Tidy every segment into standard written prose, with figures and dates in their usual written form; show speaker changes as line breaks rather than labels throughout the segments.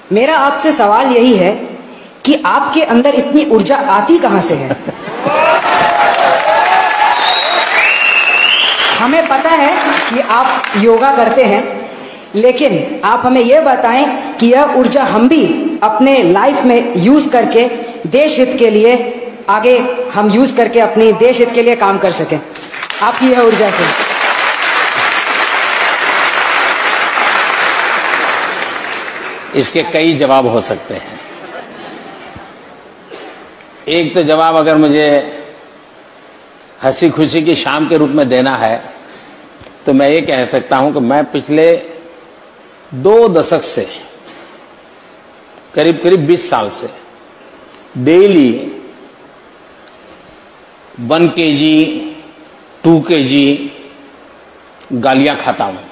मेरा आपसे सवाल यही है कि आपके अंदर इतनी ऊर्जा आती कहां से है? हमें पता है कि आप योगा करते हैं, लेकिन आप हमें यह बताएं कि यह ऊर्जा हम भी अपने लाइफ में यूज करके देश हित के लिए आगे हम यूज करके अपने देश हित के लिए काम कर सकें आपकी यह ऊर्जा से।
इसके कई जवाब हो सकते हैं। एक तो जवाब अगर मुझे हंसी खुशी की शाम के रूप में देना है तो मैं ये कह सकता हूं कि मैं पिछले 2 दशक से करीब 20 साल से डेली 1 kg 2 kg गालियां खाता हूं।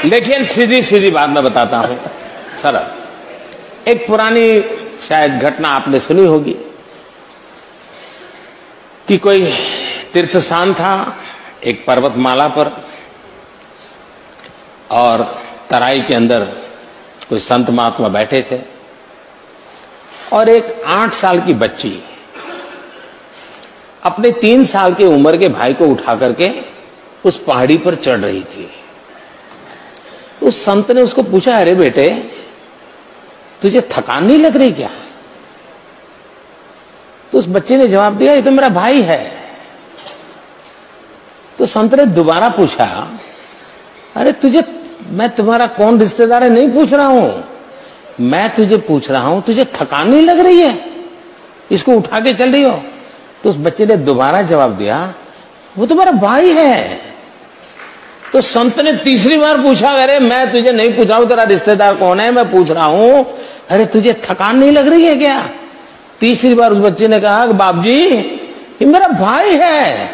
लेकिन सीधी सीधी बात मैं बताता हूं सरल। एक पुरानी शायद घटना आपने सुनी होगी कि कोई तीर्थ स्थान था एक पर्वतमाला पर और तराई के अंदर कोई संत महात्मा बैठे थे और एक 8 साल की बच्ची अपने 3 साल की उम्र के भाई को उठा करके उस पहाड़ी पर चढ़ रही थी। तो उस संत ने उसको पूछा, अरे बेटे तुझे थकान नहीं लग रही क्या? तो उस बच्चे ने जवाब दिया, ये तो मेरा भाई है। तो संत ने दोबारा पूछा, अरे तुझे, मैं तुम्हारा कौन रिश्तेदार है नहीं पूछ रहा हूं, मैं तुझे पूछ रहा हूं तुझे थकान नहीं लग रही है, इसको उठा के चल रही हो? तो उस बच्चे ने दोबारा जवाब दिया, वो तो मेरा भाई है। तो संत ने तीसरी बार पूछा, अरे मैं तुझे नहीं पूछा हूं तेरा रिश्तेदार कौन है, मैं पूछ रहा हूं अरे तुझे थकान नहीं लग रही है क्या? तीसरी बार उस बच्चे ने कहा कि बाप जी ये मेरा भाई है,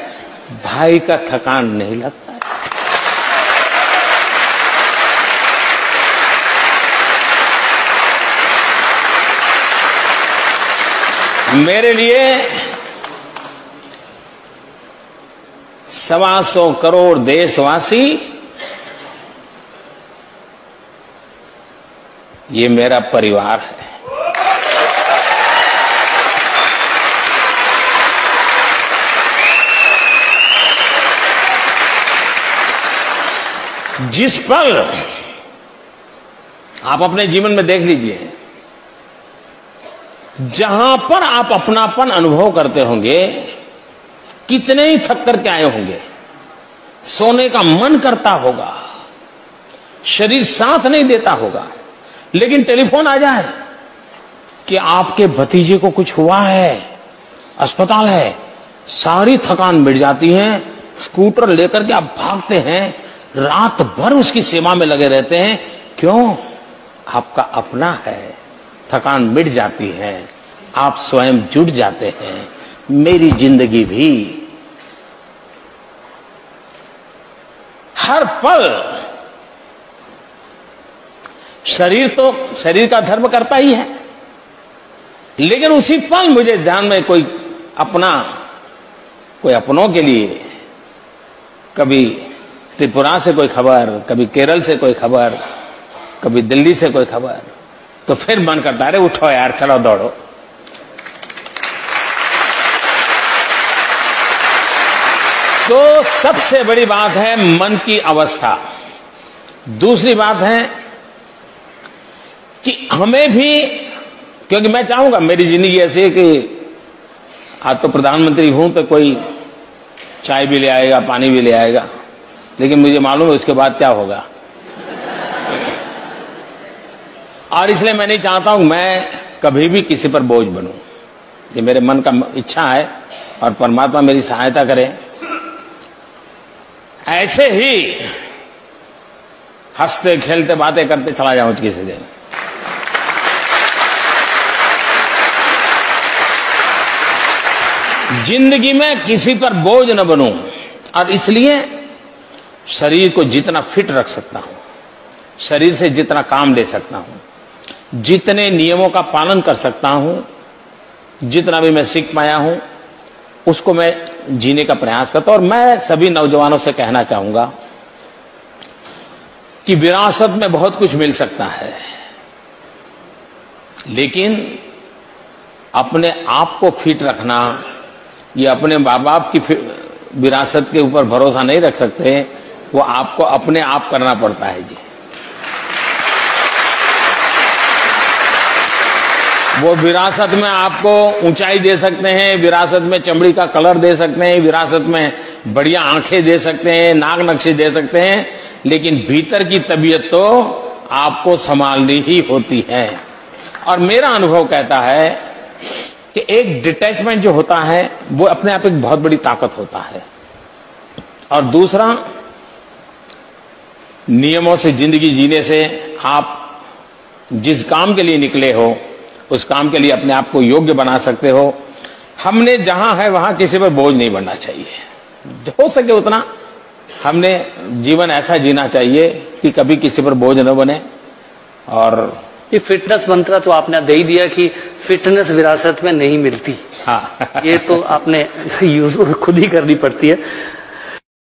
भाई का थकान नहीं लगता। मेरे लिए 125 करोड़ देशवासी ये मेरा परिवार है। जिस पल आप अपने जीवन में देख लीजिए, जहां पर आप अपनापन अनुभव करते होंगे, कितने ही थक करके आए होंगे, सोने का मन करता होगा, शरीर साथ नहीं देता होगा, लेकिन टेलीफोन आ जाए कि आपके भतीजे को कुछ हुआ है, अस्पताल है, सारी थकान मिट जाती है। स्कूटर लेकर के आप भागते हैं, रात भर उसकी सेवा में लगे रहते हैं। क्यों? आपका अपना है, थकान मिट जाती है, आप स्वयं जुट जाते हैं। मेरी जिंदगी भी हर पल, शरीर तो शरीर का धर्म करता ही है, लेकिन उसी पल मुझे ध्यान में कोई अपनों के लिए, कभी त्रिपुरा से कोई खबर, कभी केरल से कोई खबर, कभी दिल्ली से कोई खबर, तो फिर मन करता है अरे उठो यार, चलो दौड़ो। तो सबसे बड़ी बात है मन की अवस्था। दूसरी बात है कि हमें भी, क्योंकि मैं चाहूंगा मेरी जिंदगी ऐसी है कि आज तो प्रधानमंत्री हूं तो कोई चाय भी ले आएगा, पानी भी ले आएगा, लेकिन मुझे मालूम है उसके बाद क्या होगा। और इसलिए मैं नहीं चाहता हूं मैं कभी भी किसी पर बोझ बनूं। ये मेरे मन का इच्छा है और परमात्मा मेरी सहायता करे। ऐसे ही हंसते खेलते बातें करते चला जाऊं किसी दिन। जिंदगी में किसी पर बोझ न बनूं, और इसलिए शरीर को जितना फिट रख सकता हूं, शरीर से जितना काम ले सकता हूं, जितने नियमों का पालन कर सकता हूं, जितना भी मैं सीख पाया हूं, उसको मैं जीने का प्रयास करता हूं। और मैं सभी नौजवानों से कहना चाहूंगा कि विरासत में बहुत कुछ मिल सकता है, लेकिन अपने आप को फिट रखना, ये अपने माँ बाप की विरासत के ऊपर भरोसा नहीं रख सकते, वो आपको अपने आप करना पड़ता है जी। वो विरासत में आपको ऊंचाई दे सकते हैं, विरासत में चमड़ी का कलर दे सकते हैं, विरासत में बढ़िया आंखें दे सकते हैं, नाक नक्शे दे सकते हैं, लेकिन भीतर की तबीयत तो आपको संभालनी ही होती है। और मेरा अनुभव कहता है कि एक डिटैचमेंट जो होता है वो अपने आप एक बहुत बड़ी ताकत होता है। और दूसरा, नियमों से जिंदगी जीने से आप जिस काम के लिए निकले हो उस काम के लिए अपने आप को योग्य बना सकते हो। हमने जहां है वहां किसी पर बोझ नहीं बनना चाहिए। हो सके उतना हमने जीवन ऐसा जीना चाहिए कि कभी किसी पर बोझ न बने। और
ये फिटनेस मंत्र तो आपने दे ही दिया कि फिटनेस विरासत में नहीं मिलती।
हाँ
ये तो आपने यूज खुद ही करनी पड़ती है।